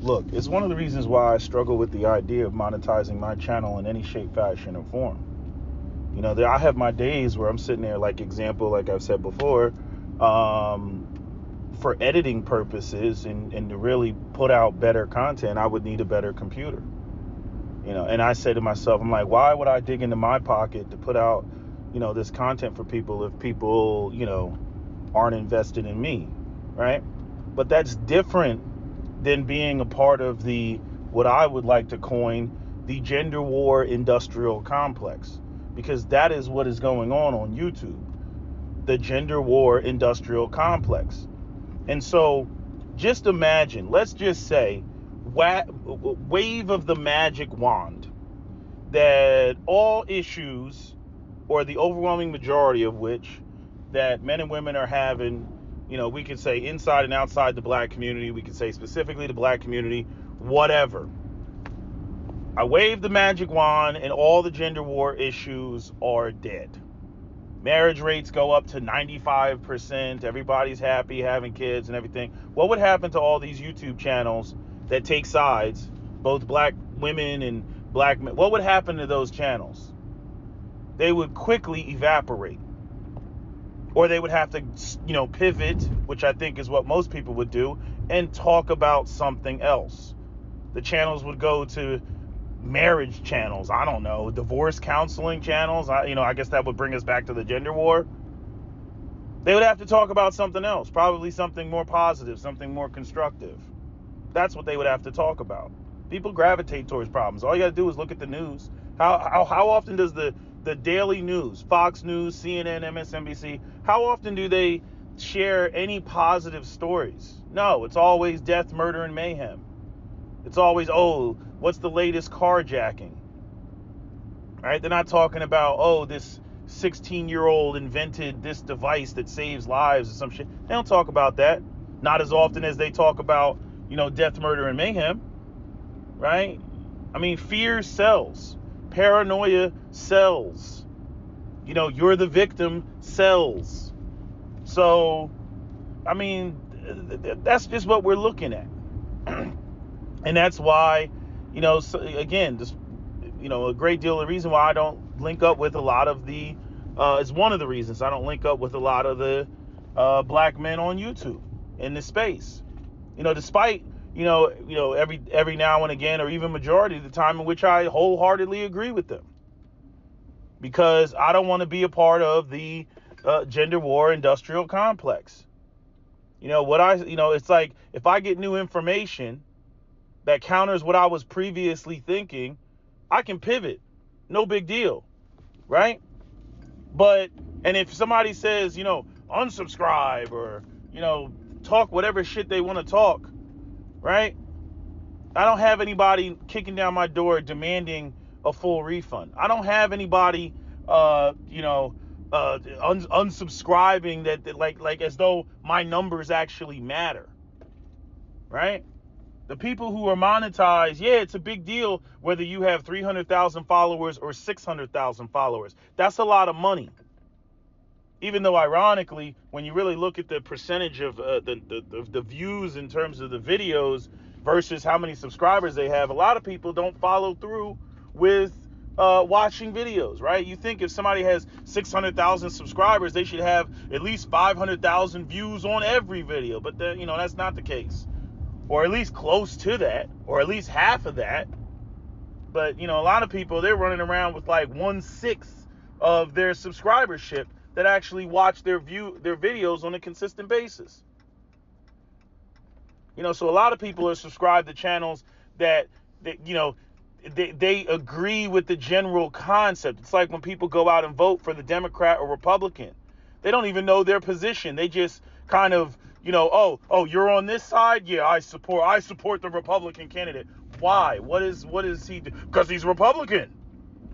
Look, it's one of the reasons why I struggle with the idea of monetizing my channel in any shape, fashion, or form. I have my days where I'm sitting there, like I've said before, for editing purposes and to really put out better content, I would need a better computer. And I say to myself, I'm like, why would I dig into my pocket to put out, this content for people if people, aren't invested in me, right? But that's different than being a part of what I would like to coin, the gender war industrial complex, because that is what is going on YouTube, the gender war industrial complex. And so just imagine, let's just say, wave of the magic wand, that all issues, or the overwhelming majority of which, that men and women are having, we could say inside and outside the black community, we could say specifically the black community, whatever. I wave the magic wand and all the gender war issues are dead. Marriage rates go up to 95%. Everybody's happy having kids and everything. What would happen to all these YouTube channels that take sides, both black women and black men? What would happen to those channels? They would quickly evaporate. Or they would have to, pivot, which I think is what most people would do, and talk about something else. The channels would go to marriage channels, I don't know, divorce counseling channels. I guess that would bring us back to the gender war. They would have to talk about something else, probably something more positive, something more constructive. That's what they would have to talk about. People gravitate towards problems. All you got to do is look at the news. How often does the daily news, Fox News, CNN, MSNBC, how often do they share any positive stories? No, it's always death, murder, and mayhem. It's always, what's the latest carjacking? Right? They're not talking about, this 16-year-old invented this device that saves lives or some shit. They don't talk about that. Not as often as they talk about, death, murder, and mayhem. Right? I mean, fear sells. Paranoia sells. You're the victim sells. So, I mean, that's just what we're looking at. And that's why, again, just, a great deal of the reason why I don't link up with a lot of the, it's one of the reasons I don't link up with a lot of the black men on YouTube in this space. Despite, every now and again, or even majority of the time in which I wholeheartedly agree with them. Because I don't want to be a part of the gender war industrial complex. It's like, if I get new information that counters what I was previously thinking, I can pivot. No big deal. Right? And if somebody says, unsubscribe or, talk whatever shit they want to talk, right? I don't have anybody kicking down my door demanding a full refund. I don't have anybody, unsubscribing that like as though my numbers actually matter. Right? The people who are monetized, it's a big deal whether you have 300,000 followers or 600,000 followers. That's a lot of money. Even though, ironically, when you really look at the percentage of the views in terms of the videos versus how many subscribers they have, a lot of people don't follow through with watching videos, right? You think if somebody has 600,000 subscribers, they should have at least 500,000 views on every video. But, that's not the case. Or at least close to that, or at least half of that. But, a lot of people, they're running around with like 1/6 of their subscribership that actually watch their videos on a consistent basis. So a lot of people are subscribed to channels that they agree with the general concept. It's like when people go out and vote for the Democrat or Republican. They don't even know their position. They just kind of, you're on this side? Yeah, I support the Republican candidate. Why? What is he do? Because he's Republican.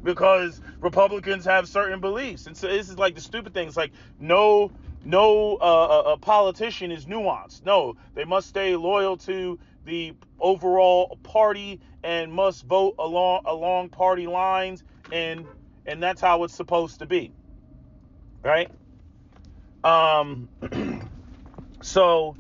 Because Republicans have certain beliefs. And so this is like the stupid thing. It's like no a politician is nuanced. No, they must stay loyal to the overall party and must vote along party lines, and that's how it's supposed to be. Right? So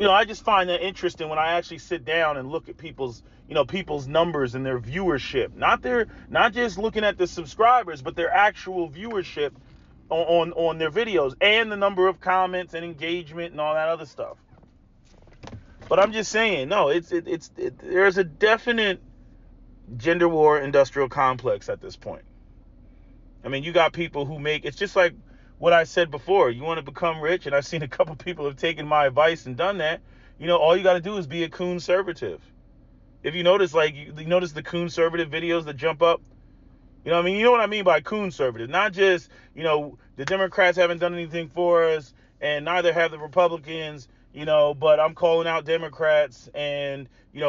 I just find that interesting when I actually sit down and look at people's numbers and their viewership. Not just looking at the subscribers, but their actual viewership on their videos, and the number of comments and engagement and all that other stuff. But I'm just saying, no, there's a definite gender war industrial complex at this point. I mean, you got people who it's just like what I said before. You want to become rich, and I've seen a couple people have taken my advice and done that. All you got to do is be a conservative. If you notice, you notice the conservative videos that jump up. You know what I mean by conservative. Not just, the Democrats haven't done anything for us, and neither have the Republicans, but I'm calling out Democrats and,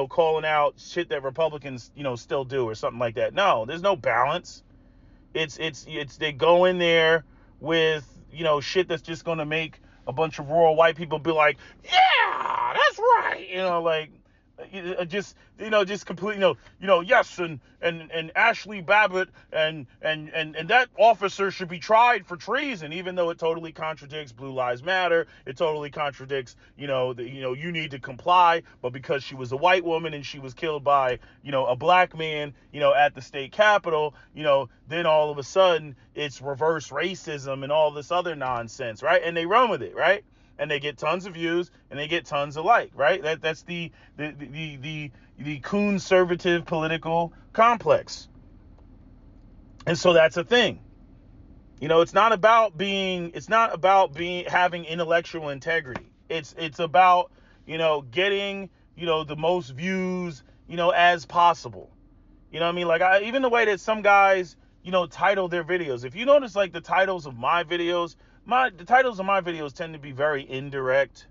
calling out shit that Republicans, still do, or something like that. No, there's no balance. It's they go in there with, shit that's just going to make a bunch of rural white people be like, yeah, that's right. Just completely, yes, and Ashley Babbitt and that officer should be tried for treason, even though it totally contradicts Blue Lives Matter. It totally contradicts, you need to comply, but because she was a white woman and she was killed by, a black man, at the state capitol, then all of a sudden it's reverse racism and all this other nonsense, right? And they run with it, right? And they get tons of views and they get tons of like, right? That's the conservative political complex. And so that's a thing. It's not about having intellectual integrity. It's about, getting, the most views, as possible. Even the way that some guys, title their videos. If you notice, the titles of my videos, the titles of my videos tend to be very indirect.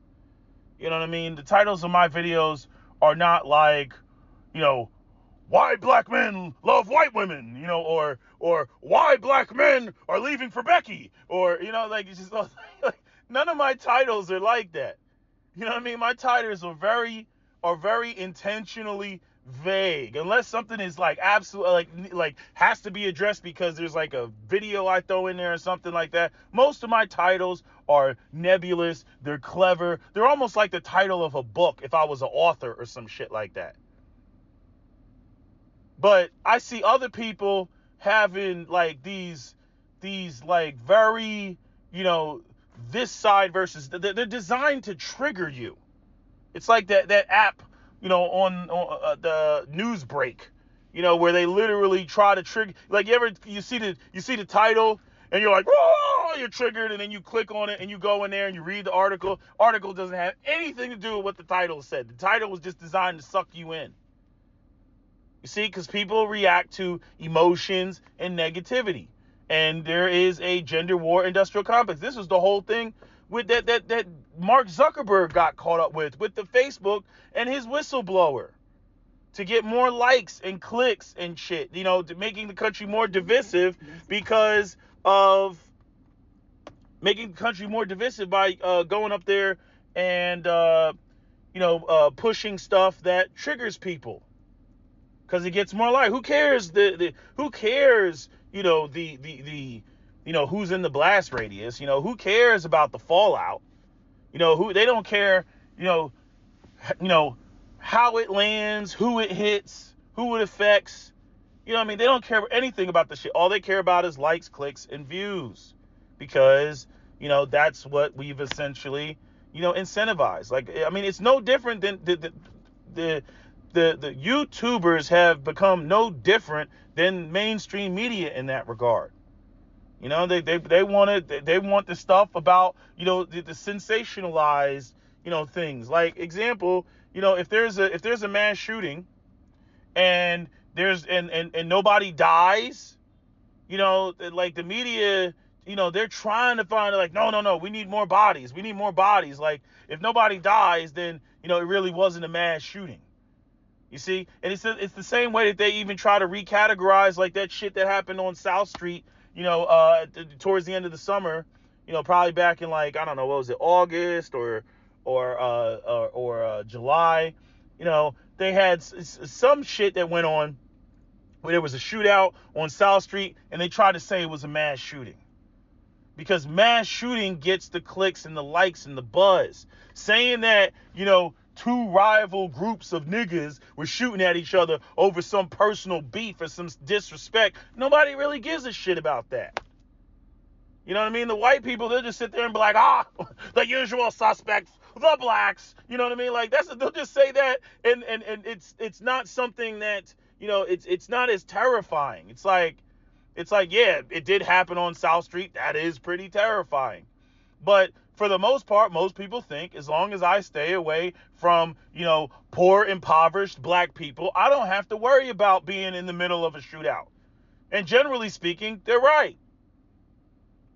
You know what I mean? The titles of my videos are not like, why black men love white women, or why black men are leaving for Becky, or, it's just none of my titles are like that. You know what I mean? My titles are very intentionally vague, unless something is absolutely has to be addressed because there's a video I throw in there or something like that. Most of my titles are nebulous. They're clever. They're almost like the title of a book if I was an author or some shit like that. But I see other people having these very, this side versus they're designed to trigger you. It's like that app, on the news break, where they literally try to trigger. You see the title and you're like, oh, you're triggered, and then you click on it and you go in there and you read the article. Article doesn't have anything to do with what the title said. The title was just designed to suck you in. You see, because people react to emotions and negativity, and there is a gender war industrial complex. This was the whole thing with that Mark Zuckerberg got caught up with the Facebook and his whistleblower to get more likes and clicks and shit, to making the country more divisive because of making the country more divisive by going up there and pushing stuff that triggers people because it gets more likes. Who cares who cares who's in the blast radius? Who cares about the fallout? They don't care, how it lands, who it hits, who it affects. They don't care anything about the shit. All they care about is likes, clicks, and views, because, that's what we've essentially, incentivized. It's no different than the YouTubers have become no different than mainstream media in that regard. They want the stuff about, the sensationalized, things. Like, example, if there's a mass shooting and there's and nobody dies, the media, they're trying to find no, we need more bodies. We need more bodies. If nobody dies, then, it really wasn't a mass shooting. You see? And it's the same way that they even try to recategorize that shit that happened on South Street, towards the end of the summer, probably back in I don't know, what was it, August or July. They had some shit that went on where there was a shootout on South Street and they tried to say it was a mass shooting because mass shooting gets the clicks and the likes and the buzz. Saying that, two rival groups of niggas were shooting at each other over some personal beef or some disrespect, nobody really gives a shit about that. You know what I mean? The white people, they'll just sit there and be like, the usual suspects, the blacks. You know what I mean? Like, they'll just say that, and it's not something that, it's not as terrifying. It's like, yeah, it did happen on South Street. That is pretty terrifying. But for the most part, most people think as long as I stay away from, poor, impoverished black people, I don't have to worry about being in the middle of a shootout. And generally speaking, they're right.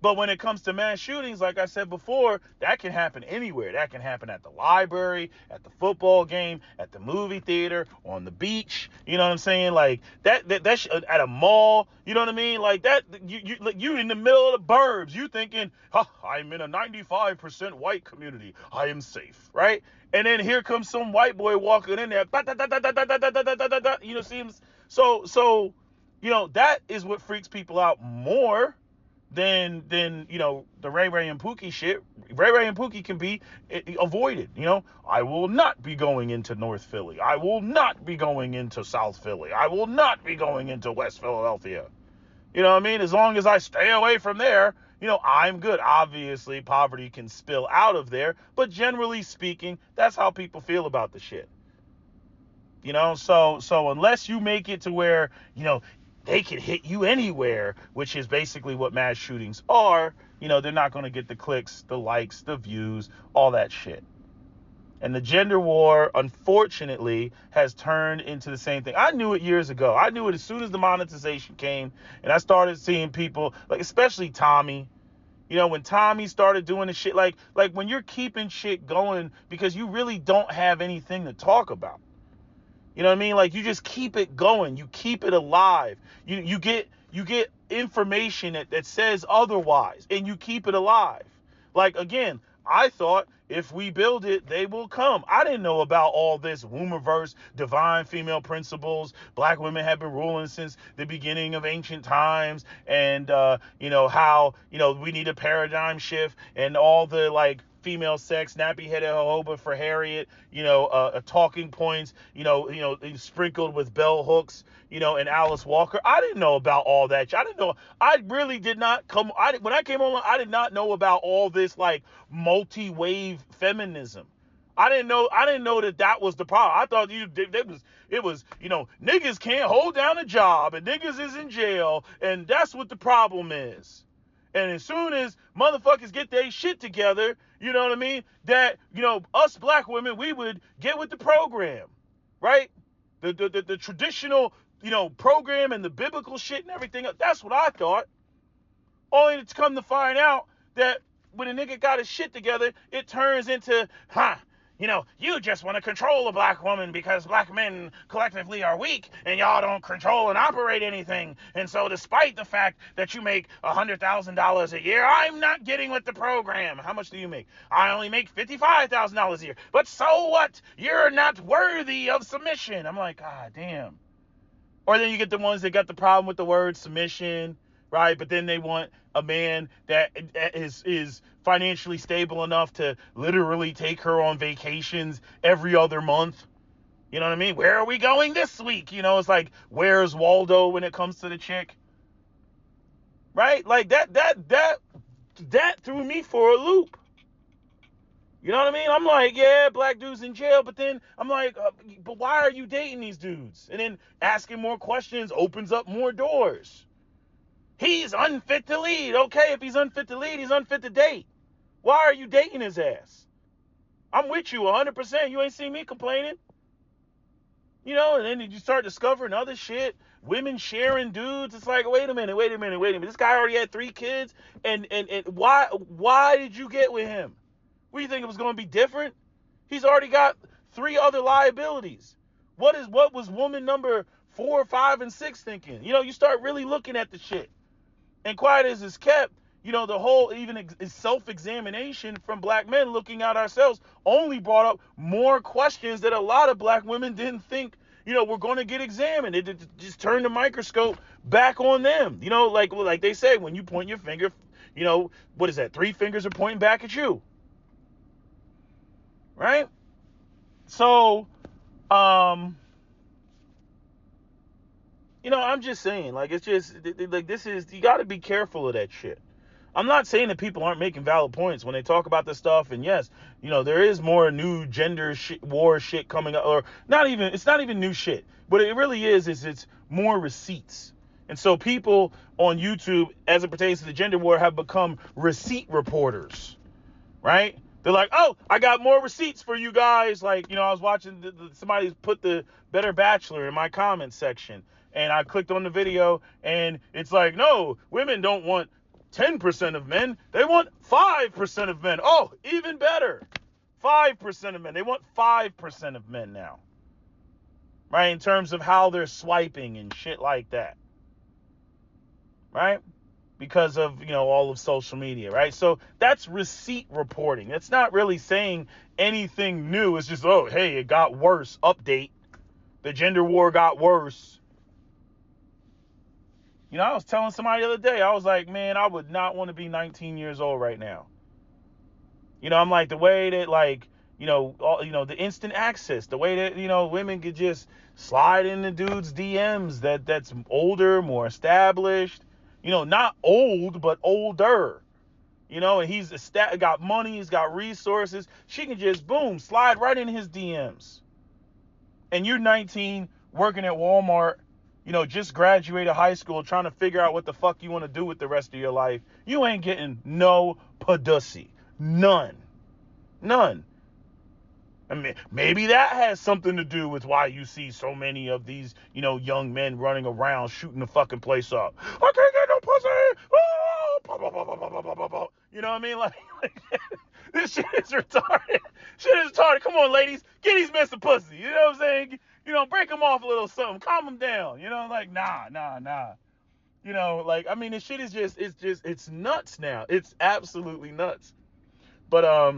But when it comes to mass shootings, like I said before, that can happen anywhere. That can happen at the library, at the football game, at the movie theater, on the beach. You know what I'm saying? Like that at a mall. You know what I mean? Like that. You in the middle of the burbs. You thinking, I'm in a 95% white community. I am safe, right? And then here comes some white boy walking in there. Seems so. That is what freaks people out more than the Ray Ray and Pookie shit. Ray Ray and Pookie can be avoided. I will not be going into North Philly. I will not be going into South Philly. I will not be going into West Philadelphia. You know what I mean? As long as I stay away from there, I'm good. Obviously, poverty can spill out of there, but generally speaking, that's how people feel about the shit. So unless you make it to where, they can hit you anywhere, which is basically what mass shootings are, they're not going to get the clicks, the likes, the views, all that shit. And the gender war, unfortunately, has turned into the same thing. I knew it years ago. I knew it as soon as the monetization came, and I started seeing people, like especially Tommy. When Tommy started doing the shit, like when you're keeping shit going because you really don't have anything to talk about. You know what I mean? Like, you just keep it going. You keep it alive. You get information that says otherwise, and you keep it alive. Like, again, I thought if we build it, they will come. I didn't know about all this Womberverse, divine female principles. Black women have been ruling since the beginning of ancient times, and how we need a paradigm shift, and all the female sex, nappy-headed jojoba for Harriet, talking points, sprinkled with bell hooks, and Alice Walker. I didn't know about all that. I didn't know. I really did not when I came online, I did not know about all this multi-wave feminism. I didn't know that was the problem. I thought it was niggas can't hold down a job and niggas is in jail, and that's what the problem is. And as soon as motherfuckers get their shit together, you know what I mean? That, us black women, we would get with the program, right? The traditional, program and the biblical shit and everything. That's what I thought. Only to come to find out that when a nigga got his shit together, it turns into, you just want to control a black woman because black men collectively are weak and y'all don't control and operate anything. And so despite the fact that you make $100,000 a year, I'm not getting with the program. How much do you make? I only make $55,000 a year. But so what? You're not worthy of submission. I'm like, God damn. Or then you get the ones that got the problem with the word submission, right? But then they want a man that is financially stable enough to literally take her on vacations every other month. You know what I mean? Where are we going this week? It's like, where's Waldo when it comes to the chick? Right? Like that threw me for a loop. You know what I mean? I'm like, yeah, black dudes in jail, but then I'm like, but why are you dating these dudes? And then asking more questions opens up more doors. He's unfit to lead. Okay, if he's unfit to lead, he's unfit to date. Why are you dating his ass? I'm with you 100%. You ain't seen me complaining. And then you start discovering other shit. Women sharing dudes. It's like, wait a minute. This guy already had 3 kids. And why did you get with him? What do you think, it was going to be different? He's already got 3 other liabilities. What was woman number 4, 5, and 6 thinking? You start really looking at the shit. And quiet as it's kept, the whole even self-examination from black men looking at ourselves only brought up more questions that a lot of black women didn't think, were going to get examined. It just turned the microscope back on them. Like they say, when you point your finger, what is that? 3 fingers are pointing back at you. Right? So, I'm just saying, like, it's just, like, you got to be careful of that shit. I'm not saying that people aren't making valid points when they talk about this stuff. And yes, there is more new gender war shit coming up, or it's not even new shit. But it really it's more receipts. And so people on YouTube, as it pertains to the gender war, have become receipt reporters, right? They're like, oh, I got more receipts for you guys. Like, I was watching somebody put the Better Bachelor in my comments section, and I clicked on the video, and it's like, no, women don't want 10% of men. They want 5% of men. Oh, even better. 5% of men. They want 5% of men now. Right? In terms of how they're swiping and shit like that. Right? Because of, all of social media, right? So that's receipt reporting. It's not really saying anything new. It's just, oh, hey, it got worse. Update. The gender war got worse. I was telling somebody the other day, I was like, man, I would not want to be 19 years old right now. I'm like, the way that, like, the instant access, the way that, women could just slide into dudes' DMs that's older, more established, not old, but older, and he's got money, he's got resources. She can just, boom, slide right in his DMs. And you're 19, working at Walmart, just graduated high school, trying to figure out what the fuck you want to do with the rest of your life. You ain't getting no pussy. None. I mean, maybe that has something to do with why you see so many of these, young men running around shooting the fucking place up. I can't get no pussy. Oh! You know what I mean? Like this shit is retarded. Come on, ladies. Get these men some pussy. You know what I'm saying? Break them off a little something. Calm them down. Like, nah. Like, I mean, this shit is it's nuts now. It's absolutely nuts. But,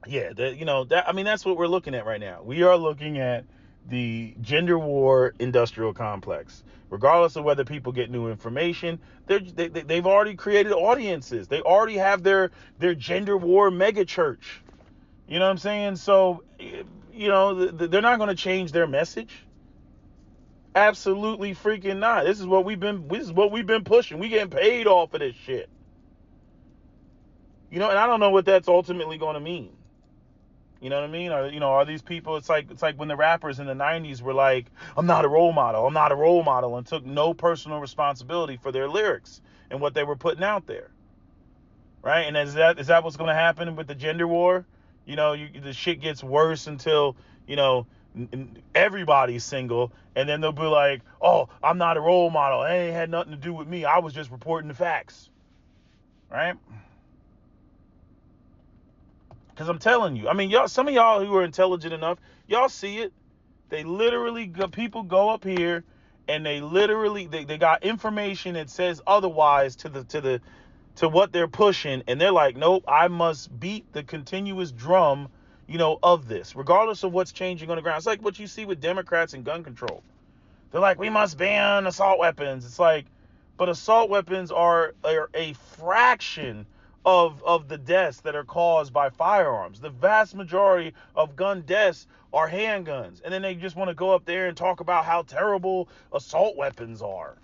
yeah, that's what we're looking at right now. We are looking at the gender war industrial complex. Regardless of whether people get new information, they've already created audiences. They already have their gender war mega church. You know what I'm saying? So, they're not going to change their message. Absolutely freaking not. This is what we've been pushing. We getting paid off of this shit. And I don't know what that's ultimately going to mean. You know what I mean? Are these people, it's like when the rappers in the 90s were like, I'm not a role model, and took no personal responsibility for their lyrics and what they were putting out there. Right? And is that what's going to happen with the gender war? The shit gets worse until, everybody's single, and then they'll be like, oh, I'm not a role model. It ain't had nothing to do with me. I was just reporting the facts. Right? Because I'm telling you, I mean, some of y'all who are intelligent enough, y'all see it. They literally, people go up here and they literally, they got information that says otherwise to what they're pushing. And they're like, nope, I must beat the continuous drum, of this, regardless of what's changing on the ground. It's like what you see with Democrats and gun control. They're like, we must ban assault weapons. It's like, but assault weapons are a fraction of the deaths that are caused by firearms. The vast majority of gun deaths are handguns. And then they just want to go up there and talk about how terrible assault weapons are.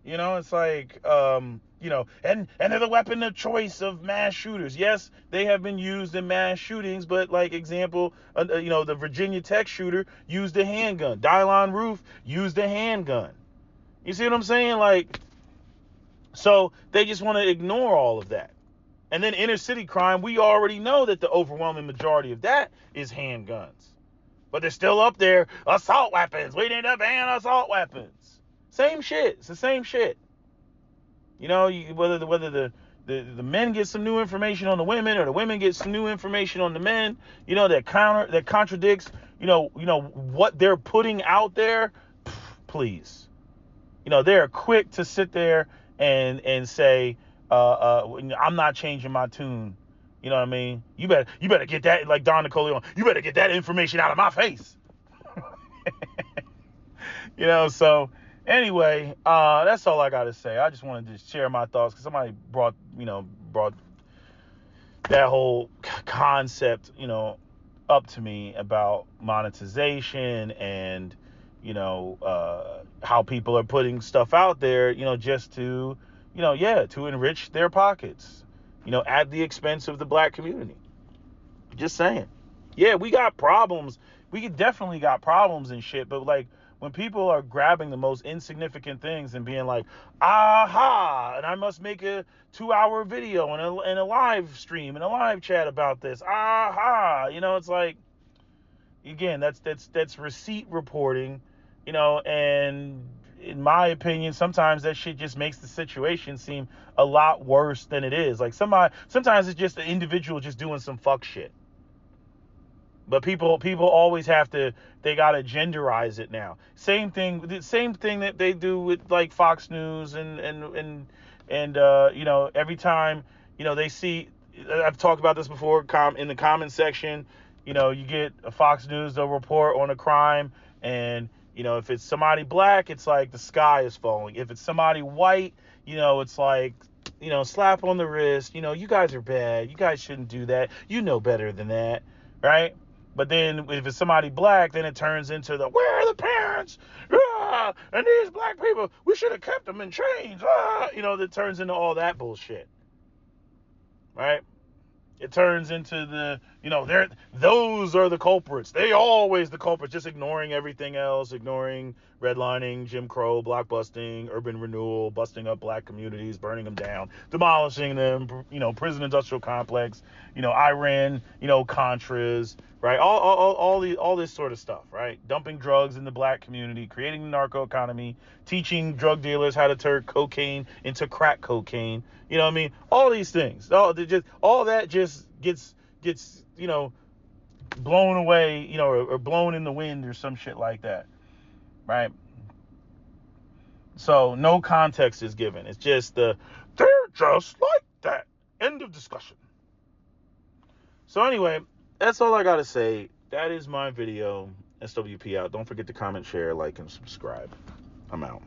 It's like, and they're the weapon of choice of mass shooters. Yes, they have been used in mass shootings, but like example, the Virginia Tech shooter used a handgun. Dylan Roof used a handgun. You see what I'm saying? Like, so they just want to ignore all of that. And then inner city crime, we already know that the overwhelming majority of that is handguns. But they're still up there, assault weapons. We need to ban assault weapons. Same shit. It's the same shit. Whether the men get some new information on the women, or the women get some new information on the men, that contradicts, what they're putting out there. Please. They're quick to sit there and say, I'm not changing my tune. You know what I mean? You better get that, like Don Nicoleone, you better get that information out of my face. So anyway, that's all I got to say. I just wanted to share my thoughts because somebody brought, brought that whole concept, up to me about monetization and, how people are putting stuff out there, just to, to enrich their pockets, at the expense of the black community. Just saying. Yeah, we got problems. We definitely got problems and shit, but like when people are grabbing the most insignificant things and being like, aha, and I must make a 2-hour video and a live stream and a live chat about this. Aha, it's like, again, that's receipt reporting, and in my opinion, sometimes that shit just makes the situation seem a lot worse than it is. Like sometimes it's just an individual just doing some fuck shit. But people always they gotta genderize it now. Same thing that they do with like Fox News and every time, they see, I've talked about this before, in the comment section, you get a Fox News, they'll report on a crime, and, if it's somebody black, it's like the sky is falling. If it's somebody white, it's like, slap on the wrist, you guys are bad. You guys shouldn't do that. You know better than that, right? But then if it's somebody black, then it turns into where are the parents? Ah, and these black people, we should have kept them in chains. Ah, that turns into all that bullshit, right? It turns into those are the culprits. They always the culprits, just ignoring everything else, ignoring redlining, Jim Crow, blockbusting, urban renewal, busting up black communities, burning them down, demolishing them, prison industrial complex, Iran, Contras, right? All this sort of stuff, right? Dumping drugs in the black community, creating the narco economy, teaching drug dealers how to turn cocaine into crack cocaine. You know what I mean? All these things. All that just gets blown away, or blown in the wind or some shit like that. Right? So no context is given. It's just they're just like that. End of discussion. So anyway, that's all I gotta say. That is my video. SWP out. Don't forget to comment, share, like, and subscribe. I'm out.